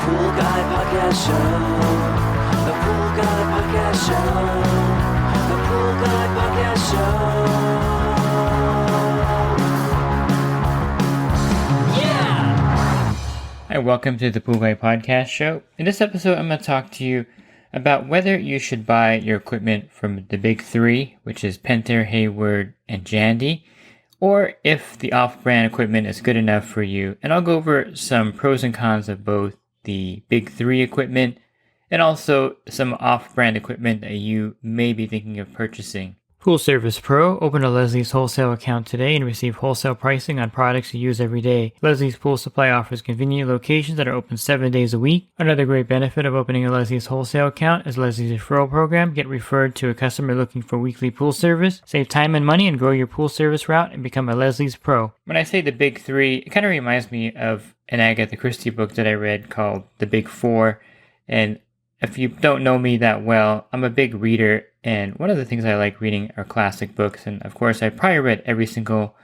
Pool Guy Podcast Show. The Pool Guy Podcast Show. The Pool Guy Podcast Show. Yeah! Hi, welcome to the Pool Guy Podcast Show. In this episode, I'm going to talk to you about whether you should buy your equipment from the big three, which is Pentair, Hayward, and Jandy, or if the off-brand equipment is good enough for you. And I'll go over some pros and cons of both the big three equipment and also some off-brand equipment that you may be thinking of purchasing. Pool Service Pro. Open a Leslie's wholesale account today and receive wholesale pricing on products you use every day. Leslie's Pool Supply offers convenient locations that are open 7 days a week. Another great benefit of opening a Leslie's wholesale account is Leslie's referral program. Get referred to a customer looking for weekly pool service. Save time and money and grow your pool service route and become a Leslie's Pro. When I say the big three, it kind of reminds me of an Agatha Christie book that I read called The Big Four. And if you don't know me that well, I'm a big reader, and one of the things I like reading are classic books, and of course I probably read every single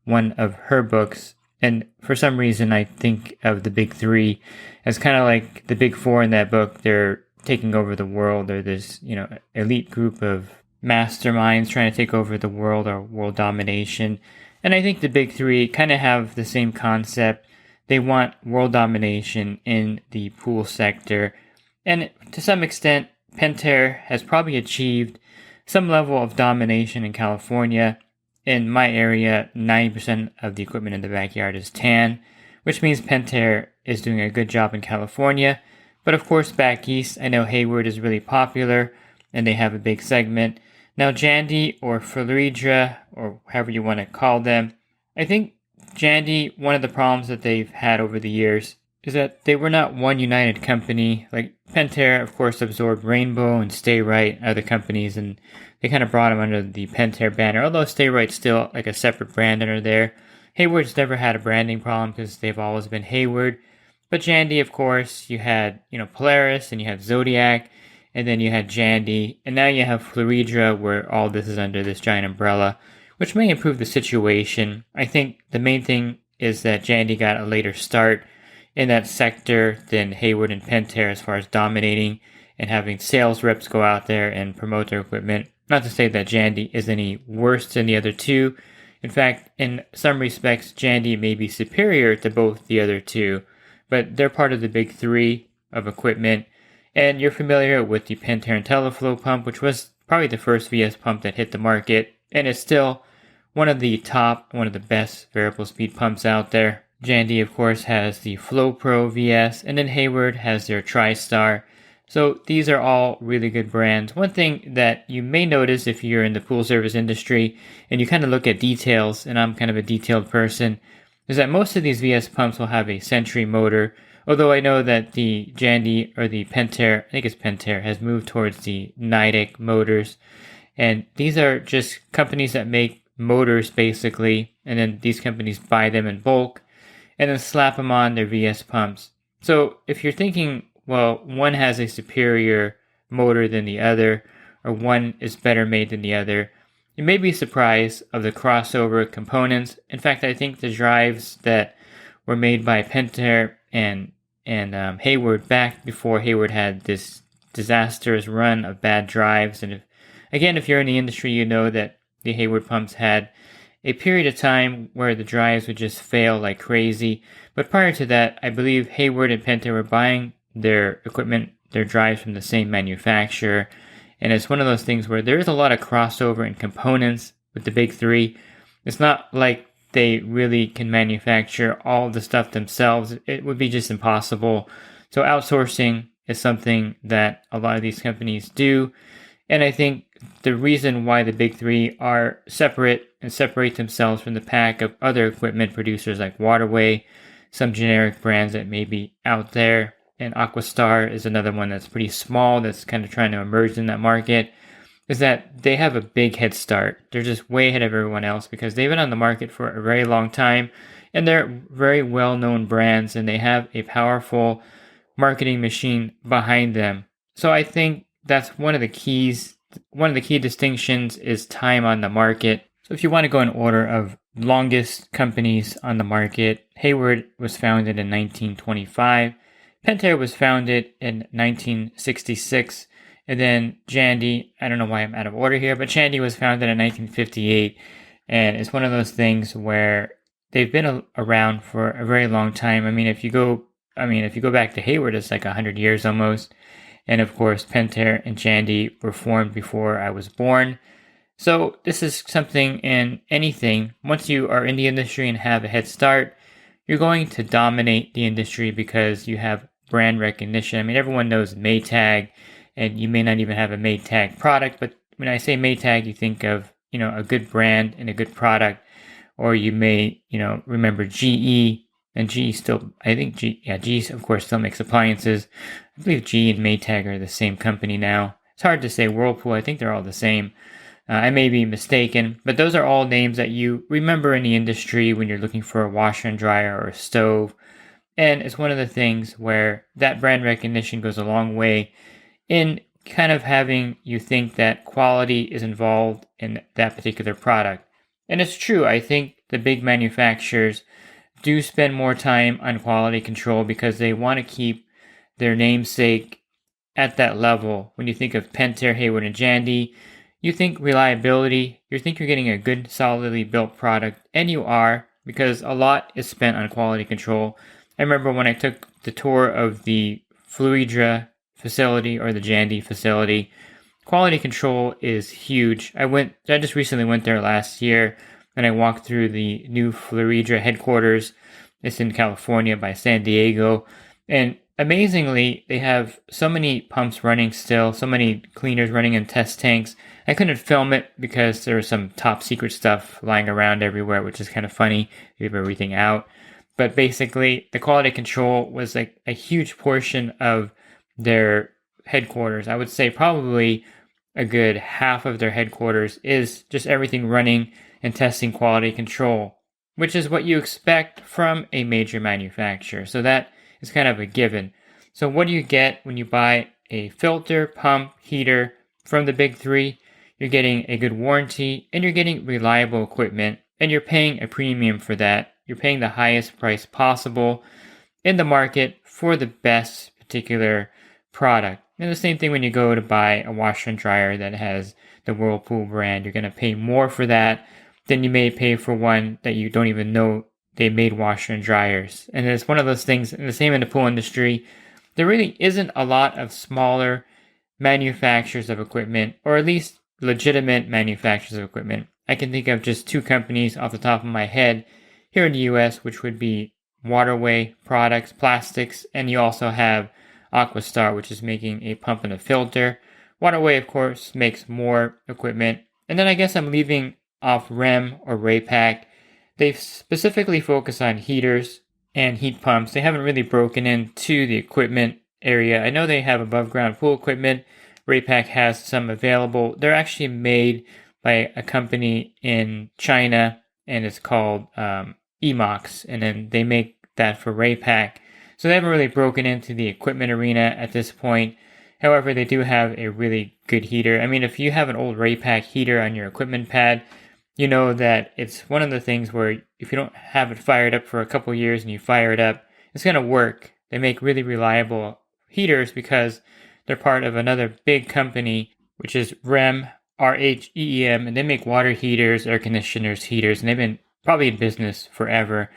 one of her books, and for some reason I think of the big three as kind of like the big four in that book. They're taking over the world, or this, elite group of masterminds trying to take over the world, or world domination, and I think the big three kind of have the same concept. They want world domination in the pool sector. And to some extent, Pentair has probably achieved some level of domination in California. In my area, 90% of the equipment in the backyard is tan, which means Pentair is doing a good job in California. But of course, back east, I know Hayward is really popular, and they have a big segment. Now, Jandy or Fluidra, or however you want to call them, I think Jandy, one of the problems that they've had over the years is that they were not one united company. Like Pentair, of course, absorbed Rainbow and Sta-Rite, other companies, and they kind of brought them under the Pentair banner, although Sta-Rite's still like a separate brand under there. Hayward's never had a branding problem because they've always been Hayward. But Jandy, of course, you had, Polaris, and you had Zodiac, and then you had Jandy, and now you have Fluidra, where all this is under this giant umbrella, which may improve the situation. I think the main thing is that Jandy got a later start in that sector than Hayward and Pentair as far as dominating and having sales reps go out there and promote their equipment. Not to say that Jandy is any worse than the other two. In fact, in some respects, Jandy may be superior to both the other two, but they're part of the big three of equipment. And you're familiar with the Pentair IntelliFlo pump, which was probably the first VS pump that hit the market, and it's still one of the best variable speed pumps out there. Jandy, of course, has the Flow Pro VS, and then Hayward has their TriStar. So these are all really good brands. One thing that you may notice if you're in the pool service industry and you kind of look at details, and I'm kind of a detailed person, is that most of these VS pumps will have a Century motor, although I know that the Jandy or the Pentair, I think it's Pentair, has moved towards the Nidec motors. And these are just companies that make motors basically, and then these companies buy them in bulk and then slap them on their VS pumps. So if you're thinking, well, one has a superior motor than the other, or one is better made than the other, you may be surprised of the crossover components. In fact, I think the drives that were made by Pentair and Hayward back before Hayward had this disastrous run of bad drives. And if you're in the industry, you know that the Hayward pumps had a period of time where the drives would just fail like crazy. But prior to that, I believe Hayward and Pentair were buying their equipment, their drives from the same manufacturer. And it's one of those things where there is a lot of crossover in components with the big three. It's not like they really can manufacture all the stuff themselves. It would be just impossible. So outsourcing is something that a lot of these companies do. And I think the reason why the big three are separate and separate themselves from the pack of other equipment producers like Waterway, some generic brands that may be out there, and Aquastar is another one that's pretty small that's kind of trying to emerge in that market, is that they have a big head start. They're just way ahead of everyone else because they've been on the market for a very long time, and they're very well-known brands, and they have a powerful marketing machine behind them. So I think that's one of the keys. One of the key distinctions is time on the market. So if you want to go in order of longest companies on the market, Hayward was founded in 1925. Pentair was founded in 1966, and then Jandy, I don't know why I'm out of order here, but Jandy was founded in 1958, and it's one of those things where they've been around for a very long time. If you go back to Hayward, it's like 100 years almost. And of course, Pentair and Jandy were formed before I was born. So this is something in anything. Once you are in the industry and have a head start, you're going to dominate the industry because you have brand recognition. Everyone knows Maytag, and you may not even have a Maytag product, but when I say Maytag, you think of, a good brand and a good product. Or you may, remember GE, and GE still, GE of course still makes appliances. I believe GE and Maytag are the same company now. It's hard to say. Whirlpool, I think they're all the same. I may be mistaken, but those are all names that you remember in the industry when you're looking for a washer and dryer or a stove. And it's one of the things where that brand recognition goes a long way in kind of having you think that quality is involved in that particular product. And it's true. I think the big manufacturers do spend more time on quality control because they want to keep their namesake at that level. When you think of Pentair, Hayward, and Jandy, you think reliability, you think you're getting a good, solidly built product, and you are, because a lot is spent on quality control. I remember when I took the tour of the Fluidra facility or the Jandy facility, quality control is huge. I just recently went there last year, and I walked through the new Fluidra headquarters. It's in California by San Diego, and amazingly, they have so many pumps running still, so many cleaners running in test tanks. I couldn't film it because there was some top secret stuff lying around everywhere, which is kind of funny. Leave everything out. But basically, the quality control was like a huge portion of their headquarters. I would say probably a good half of their headquarters is just everything running and testing quality control, which is what you expect from a major manufacturer. So that is kind of a given. So what do you get when you buy a filter, pump, heater from the big three? You're getting a good warranty, and you're getting reliable equipment, and you're paying a premium for that. You're paying the highest price possible in the market for the best particular product. And the same thing when you go to buy a washer and dryer that has the Whirlpool brand. You're going to pay more for that than you may pay for one that you don't even know they made washer and dryers. And it's one of those things, and the same in the pool industry, there really isn't a lot of smaller manufacturers of equipment, or at least legitimate manufacturers of equipment. I can think of just two companies off the top of my head here in the US, which would be Waterway Products, Plastics, and you also have Aquastar, which is making a pump and a filter. Waterway, of course, makes more equipment. And then I guess I'm leaving off REM or Raypak. They specifically focus on heaters and heat pumps. They haven't really broken into the equipment area. I know they have above ground pool equipment. Raypak has some available. They're actually made by a company in China, and it's called Emox, and then they make that for Raypak. So they haven't really broken into the equipment arena at this point. However, they do have a really good heater. If you have an old Raypak heater on your equipment pad, you know that it's one of the things where if you don't have it fired up for a couple years and you fire it up, it's going to work. They make really reliable heaters because they're part of another big company, which is REM, RHEEM, and they make water heaters, air conditioners, heaters, and they've been probably in business forever,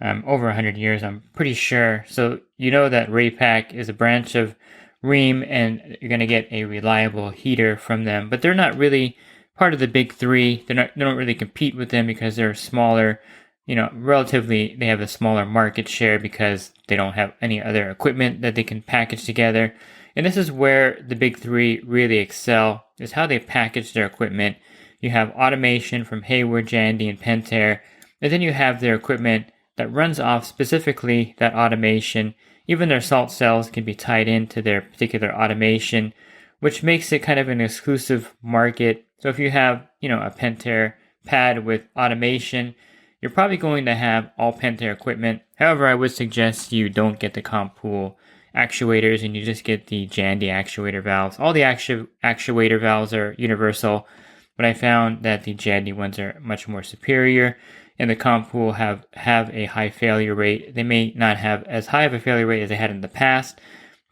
over 100 years, I'm pretty sure. So you know that Raypak is a branch of Rheem, and you're going to get a reliable heater from them. But they're not really part of the big three. They don't really compete with them because they're smaller. Relatively, they have a smaller market share because they don't have any other equipment that they can package together. And this is where the big three really excel, is how they package their equipment. You have automation from Hayward, Jandy, and Pentair, and then you have their equipment that runs off specifically that automation. Even their salt cells can be tied into their particular automation, which makes it kind of an exclusive market. So if you have, a Pentair pad with automation, you're probably going to have all Pentair equipment. However, I would suggest you don't get the comp pool actuators and you just get the Jandy actuator valves. All the actuator valves are universal, but I found that the Jandy ones are much more superior. and the comp pool have a high failure rate. They may not have as high of a failure rate as they had in the past,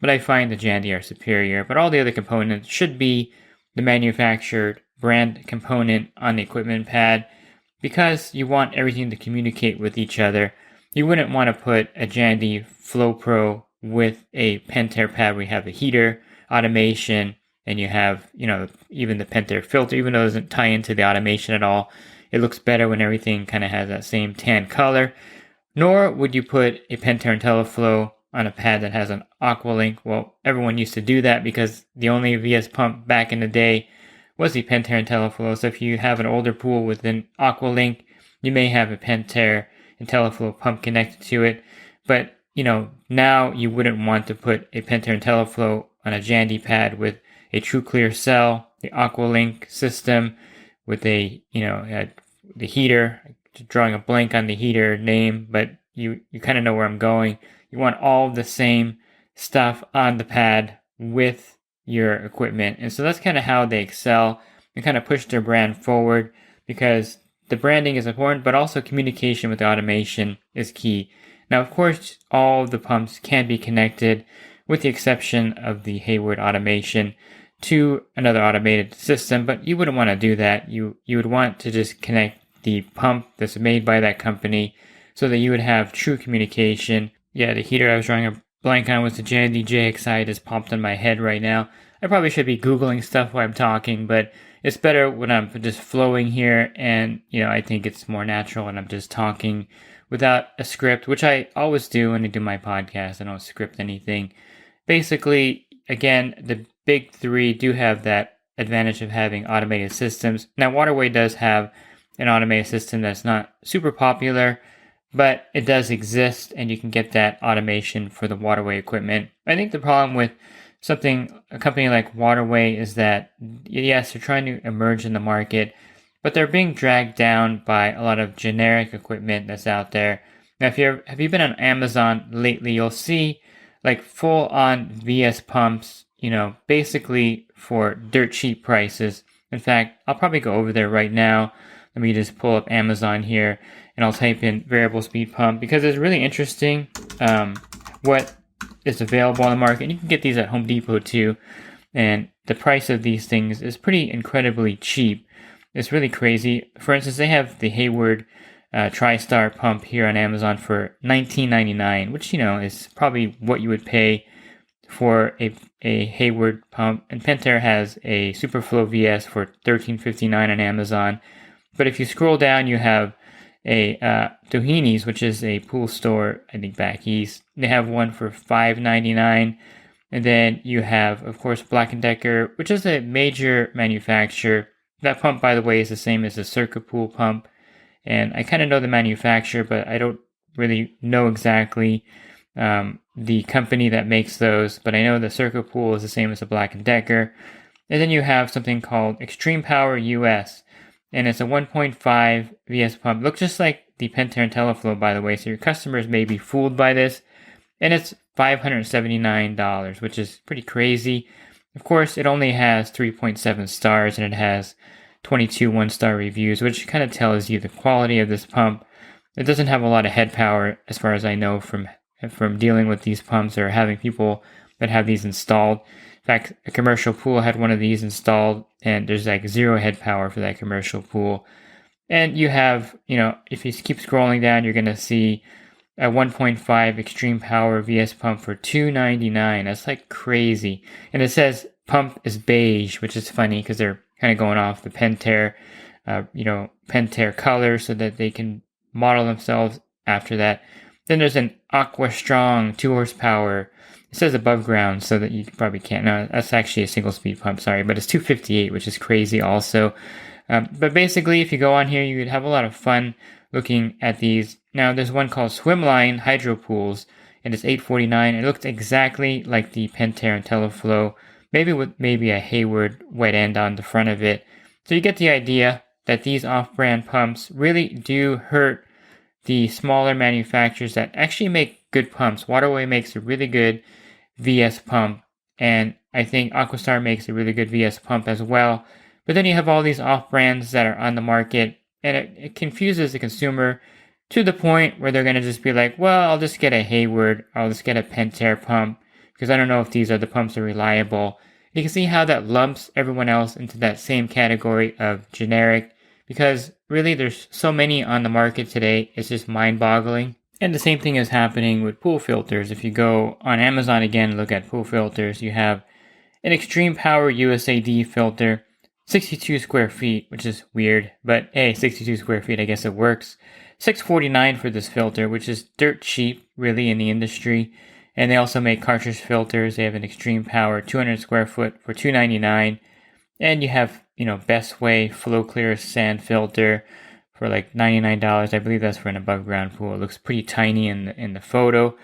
but I find the Jandy are superior. But all the other components should be the manufactured brand component on the equipment pad, because you want everything to communicate with each other. You wouldn't want to put a Jandy Flow Pro with a Pentair pad where you have a heater, automation, and you have, even the Pentair filter, even though it doesn't tie into the automation at all. It looks better when everything kind of has that same tan color. Nor would you put a Pentair IntelliFlo on a pad that has an Aqualink. Well, everyone used to do that because the only VS pump back in the day was the Pentair IntelliFlo. So if you have an older pool with an Aqualink, you may have a Pentair IntelliFlo pump connected to it. But, now you wouldn't want to put a Pentair IntelliFlo on a Jandy pad with a true clear cell, the Aqualink system with the heater, drawing a blank on the heater name, but you kind of know where I'm going. You want all the same stuff on the pad with your equipment. And so that's kind of how they excel and kind of push their brand forward, because the branding is important, but also communication with the automation is key. Now, of course, all the pumps can be connected, with the exception of the Hayward automation, to another automated system, but you wouldn't want to do that. You would want to just connect the pump that's made by that company so that you would have true communication. Yeah, the heater I was drawing a blank on was the Jandy JXI. Just popped in my head right now. I probably should be Googling stuff while I'm talking, but it's better when I'm just flowing here, and I think it's more natural when I'm just talking without a script, which I always do when I do my podcast. I don't script anything. Basically, again, the big three do have that advantage of having automated systems. Now, Waterway does have an automated system that's not super popular, but it does exist, and you can get that automation for the Waterway equipment. I think the problem with a company like Waterway is that, yes, they're trying to emerge in the market, but they're being dragged down by a lot of generic equipment that's out there. Now, have you been on Amazon lately, you'll see like full-on VS pumps, basically for dirt cheap prices. In fact, I'll probably go over there right now. Let me just pull up Amazon here, and I'll type in variable speed pump, because it's really interesting what is available on the market. And you can get these at Home Depot too, and the price of these things is pretty incredibly cheap. It's really crazy. For instance, they have the Hayward TriStar pump here on Amazon for $19.99, which is probably what you would pay for a Hayward pump. And Pentair has a Superflow VS for $13.59 on Amazon. But if you scroll down, you have a Doheni's, which is a pool store, I think back east. They have one for $5.99. And then you have, of course, Black & Decker, which is a major manufacturer. That pump, by the way, is the same as the Circuit Pool pump. And I kind of know the manufacturer, but I don't really know exactly the company that makes those. But I know the Circuit Pool is the same as the Black & Decker. And then you have something called Extreme Power US. And it's a 1.5 VS pump. Looks just like the Pentair IntelliFlo, by the way. So your customers may be fooled by this. And it's $579, which is pretty crazy. Of course, it only has 3.7 stars, and it has 22 one-star reviews, which kind of tells you the quality of this pump. It doesn't have a lot of head power, as far as I know from dealing with these pumps or having people that have these installed. In fact, a commercial pool had one of these installed, and there's like zero head power for that commercial pool. And you have, if you keep scrolling down, you're going to see a 1.5 extreme power VS pump for $299. That's like crazy. And it says pump is beige, which is funny because they're kind of going off the Pentair, Pentair color so that they can model themselves after that. Then there's an Aqua Strong 2 horsepower. It says above ground, so that you probably can't. No, that's actually a single speed pump, sorry, but it's $258, which is crazy also. But basically, if you go on here, you would have a lot of fun looking at these. Now, there's one called Swimline Hydro Pools, and it's $849. It looks exactly like the Pentair IntelliFlo, maybe with a Hayward wet end on the front of it. So you get the idea that these off-brand pumps really do hurt the smaller manufacturers that actually make good pumps. Waterway makes a really good VS pump, and I think Aquastar makes a really good VS pump as well. But then you have all these off-brands that are on the market, and it confuses the consumer to the point where they're going to just be like, well, I'll just get a Hayward, or I'll just get a Pentair pump, because I don't know if these other pumps are reliable. You can see how that lumps everyone else into that same category of generic, because really there's so many on the market today, it's just mind-boggling. And the same thing is happening with pool filters. If you go on Amazon again and look at pool filters, you have an Extreme Power USAD filter, 62 square feet, which is weird, but hey, 62 square feet, I guess it works. $649 for this filter, which is dirt cheap, really, in the industry. And they also make cartridge filters. They have an Extreme Power 200 square foot for $299. And you have, Best Way Flow Clear Sand Filter for like $99. I believe that's for an above ground pool. It looks pretty tiny in the photo.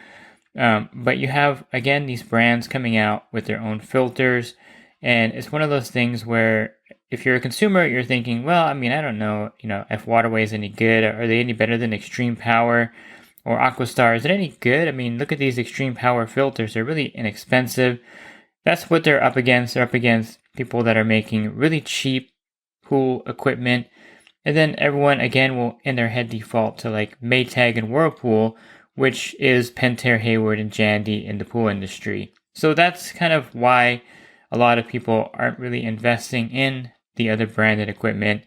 But you have, again, these brands coming out with their own filters. And it's one of those things where if you're a consumer, you're thinking, well, I don't know, if Waterway is any good. Are they any better than Extreme Power or Aquastar? Is it any good? Look at these Extreme Power filters. They're really inexpensive. That's what they're up against. They're up against people that are making really cheap pool equipment. And then everyone, again, will in their head default to like Maytag and Whirlpool, which is Pentair, Hayward, and Jandy in the pool industry. So that's kind of why a lot of people aren't really investing in the other branded equipment,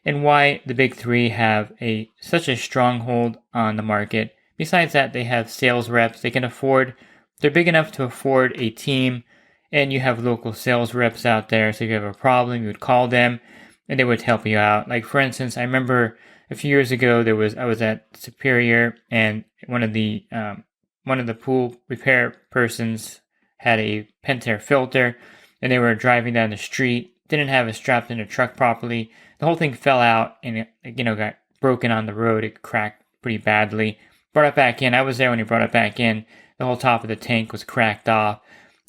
and why the big three have such a stronghold on the market. Besides that, they have sales reps. They're big enough to afford a team, and you have local sales reps out there. So if you have a problem, you would call them and they would help you out. Like for instance, I remember a few years ago, I was at Superior, and one of the pool repair persons had a Pentair filter, and they were driving down the street, didn't have it strapped in a truck properly. The whole thing fell out and it, got broken on the road. It cracked pretty badly. Brought it back in. I was there when he brought it back in. The whole top of the tank was cracked off.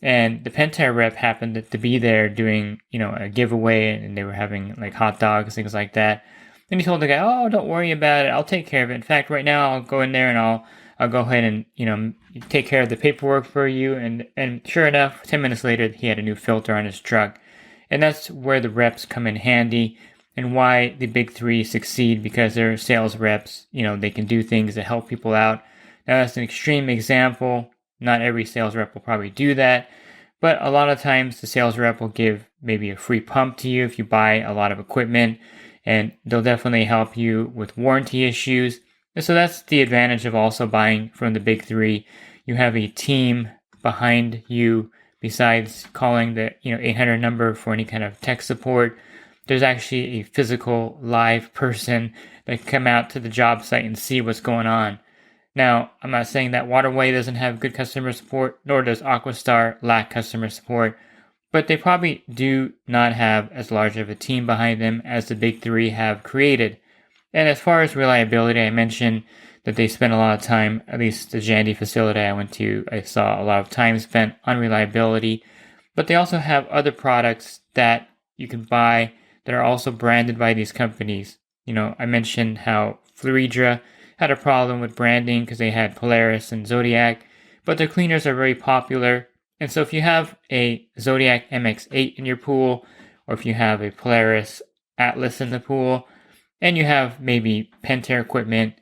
And the Pentair rep happened to be there doing, a giveaway, and they were having like hot dogs, things like that. And he told the guy, oh, don't worry about it. I'll take care of it. In fact, right now I'll go in there and I'll go ahead and, take care of the paperwork for you. And sure enough, 10 minutes later, he had a new filter on his truck. And that's where the reps come in handy, and why the big three succeed, because they're sales reps. They can do things that help people out. Now, that's an extreme example. Not every sales rep will probably do that, but a lot of times the sales rep will give maybe a free pump to you if you buy a lot of equipment, and they'll definitely help you with warranty issues. And so that's the advantage of also buying from the big three. You have a team behind you. Besides calling the 800 number for any kind of tech support, there's actually a physical live person that can come out to the job site and see what's going on. Now, I'm not saying that Waterway doesn't have good customer support, nor does Aquastar lack customer support, but they probably do not have as large of a team behind them as the big three have created. And as far as reliability, I mentioned that they spend a lot of time, at least the Jandy facility I went to, I saw a lot of time spent on reliability. But they also have other products that you can buy that are also branded by these companies. I mentioned how Fluidra had a problem with branding because they had Polaris and Zodiac, but their cleaners are very popular. And so if you have a Zodiac MX8 in your pool, or if you have a Polaris Atlas in the pool, and you have maybe Pentair equipment,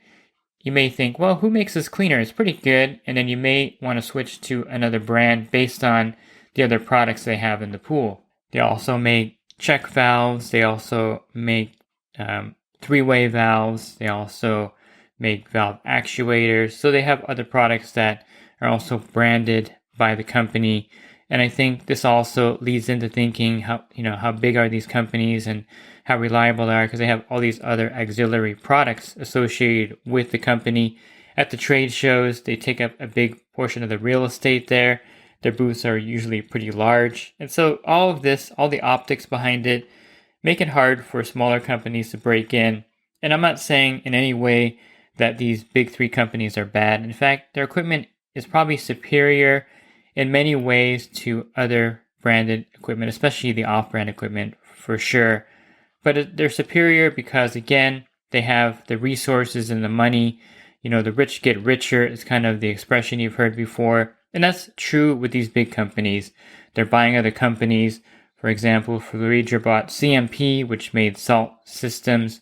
you may think, well, who makes this cleaner? It's pretty good. And then you may want to switch to another brand based on the other products they have in the pool. They also make check valves. They also make three-way valves. They also make valve actuators. So they have other products that are also branded by the company. And I think this also leads into thinking how big are these companies and how reliable they are, because they have all these other auxiliary products associated with the company. At the trade shows, they take up a big portion of the real estate there. Their booths are usually pretty large. And so all of this, all the optics behind it, make it hard for smaller companies to break in. And I'm not saying in any way that these big three companies are bad. In fact, their equipment is probably superior in many ways to other branded equipment, especially the off-brand equipment for sure. But they're superior because, again, they have the resources and the money. The rich get richer is kind of the expression you've heard before. And that's true with these big companies. They're buying other companies. For example, Fluidra bought CMP, which made salt systems.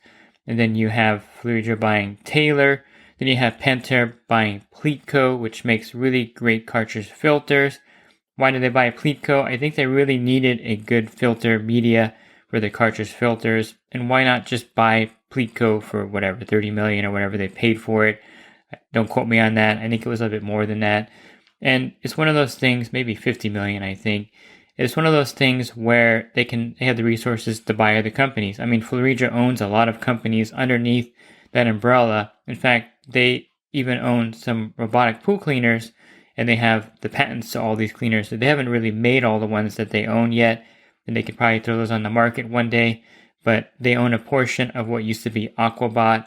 and then you have Fluidra buying Taylor, then you have Pentair buying Pleatco, which makes really great cartridge filters. Why did they buy Pleatco? I think they really needed a good filter media for the cartridge filters, and why not just buy Pleatco for whatever, 30 million or whatever they paid for it. Don't quote me on that. I think it was a bit more than that. And it's one of those things, maybe 50 million, I think. It's one of those things where they have the resources to buy other companies. I mean, Fluidra owns a lot of companies underneath that umbrella. In fact, they even own some robotic pool cleaners, and they have the patents to all these cleaners. So they haven't really made all the ones that they own yet, and they could probably throw those on the market one day. But they own a portion of what used to be Aquabot.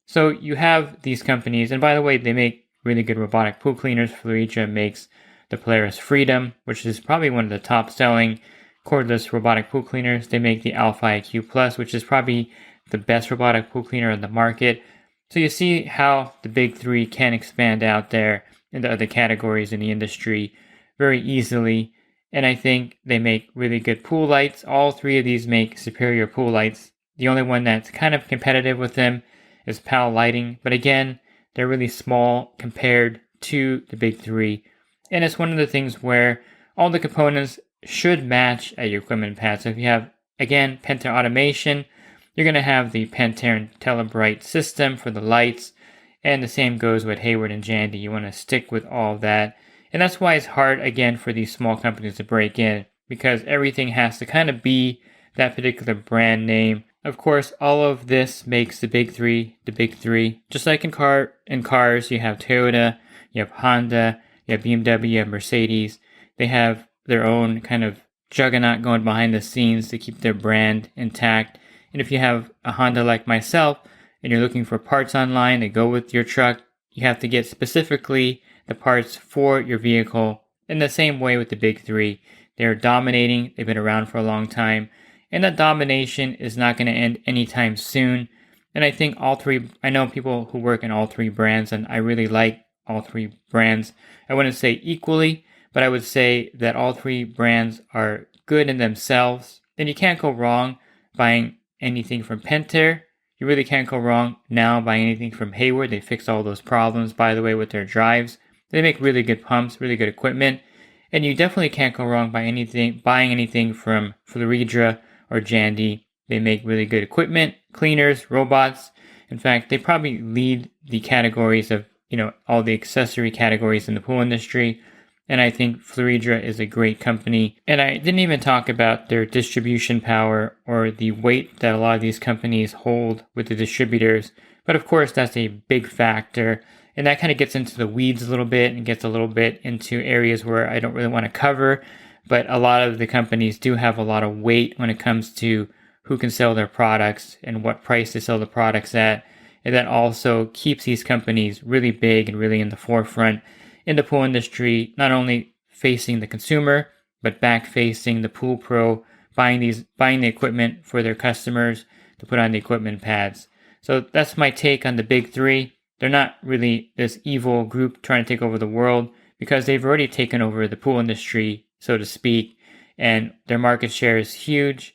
So you have these companies, and by the way, they make really good robotic pool cleaners. Fluidra makes the Polaris Freedom, which is probably one of the top selling cordless robotic pool cleaners. They make the Alpha IQ Plus, which is probably the best robotic pool cleaner on the market. So you see how the big three can expand out there into other categories in the industry very easily. And I think they make really good pool lights. All three of these make superior pool lights. The only one that's kind of competitive with them is PAL Lighting. But again, they're really small compared to the big three. And it's one of the things where all the components should match at your equipment pad. So if you have, again, Pentair automation, you're going to have the Pentair IntelliFlo system for the lights. And the same goes with Hayward and Jandy. You want to stick with all of that. And that's why it's hard, again, for these small companies to break in, because everything has to kind of be that particular brand name. Of course, all of this makes the big three the big three. Just like in cars, you have Toyota, you have Honda, you have BMW, you have Mercedes. They have their own kind of juggernaut going behind the scenes to keep their brand intact. And if you have a Honda like myself, and you're looking for parts online that go with your truck, you have to get specifically the parts for your vehicle. In the same way with the big three, they're dominating. They've been around for a long time, and that domination is not going to end anytime soon. And I think all three, I know people who work in all three brands, and I really like all three brands. I wouldn't say equally, but I would say that all three brands are good in themselves. And you can't go wrong buying anything from Pentair. You really can't go wrong now buying anything from Hayward. They fixed all those problems, by the way, with their drives. They make really good pumps, really good equipment. And you definitely can't go wrong buying anything from Fluidra or Jandy. They make really good equipment, cleaners, robots. In fact, they probably lead the categories of, all the accessory categories in the pool industry. And I think Fluidra is a great company. And I didn't even talk about their distribution power or the weight that a lot of these companies hold with the distributors. But of course, that's a big factor. And that kind of gets into the weeds a little bit and gets a little bit into areas where I don't really want to cover. But a lot of the companies do have a lot of weight when it comes to who can sell their products and what price they sell the products at. And that also keeps these companies really big and really in the forefront in the pool industry, not only facing the consumer, but back facing the pool pro, buying the equipment for their customers to put on the equipment pads. So that's my take on the big three. They're not really this evil group trying to take over the world, because they've already taken over the pool industry, so to speak, and their market share is huge.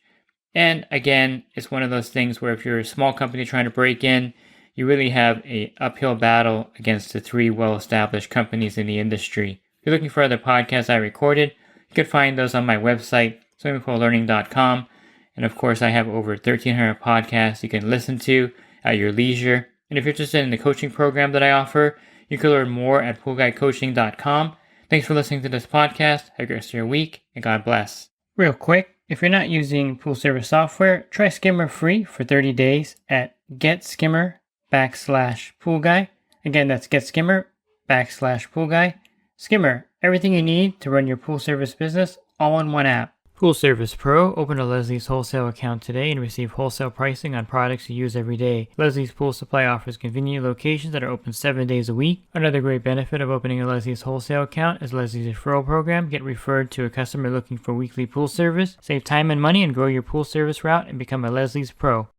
And again, it's one of those things where if you're a small company trying to break in, you really have an uphill battle against the three well-established companies in the industry. If you're looking for other podcasts I recorded, you can find those on my website, swimmingpoollearning.com. And of course, I have over 1,300 podcasts you can listen to at your leisure. And if you're interested in the coaching program that I offer, you can learn more at poolguycoaching.com. Thanks for listening to this podcast. Have a great rest of your week, and God bless. Real quick, if you're not using pool service software, try Skimmer free for 30 days at getskimmer.com/poolguy. Again, that's getskimmer.com/poolguy. Skimmer, everything you need to run your pool service business all in one app. Pool Service Pro, open a Leslie's wholesale account today and receive wholesale pricing on products you use every day. Leslie's Pool Supply offers convenient locations that are open 7 days a week. Another great benefit of opening a Leslie's wholesale account is Leslie's referral program. Get referred to a customer looking for weekly pool service. Save time and money and grow your pool service route and become a Leslie's Pro.